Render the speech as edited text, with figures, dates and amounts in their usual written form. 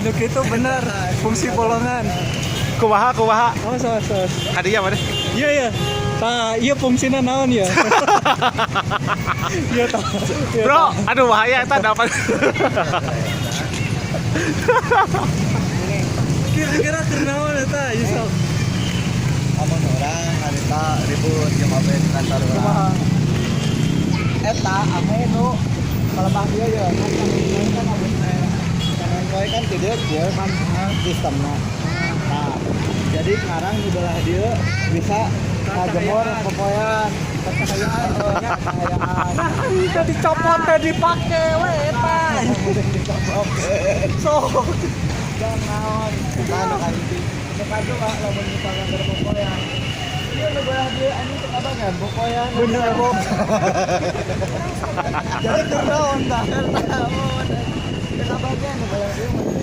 nu kitu bener fungsi bolongan. Kumaha. Oh, sos. Hadiah mana? Iya ya. Tah, iya fungsina naon ya? Iya tah. Bro, aduh bahaya eta dapat. Kira-kira kernaon eta ieu Amun orang harita ribut jeung abe di kantor urang. Eta ame nu kalebah dia ya kan abis teh kan tidak ya kan sistemna. Nah, jadi sekarang di belah dia bisa ngajemur popoyan kekayaan Nah, itu dicopot teh dipake we eta. So, dan naon kan kan itu kado Pak lamun misalkan berpopoyan dia nu belah dia anjing teu kabangan popoyan bener Bob. jadi terdaun tah terdaun kabagan nu belah dia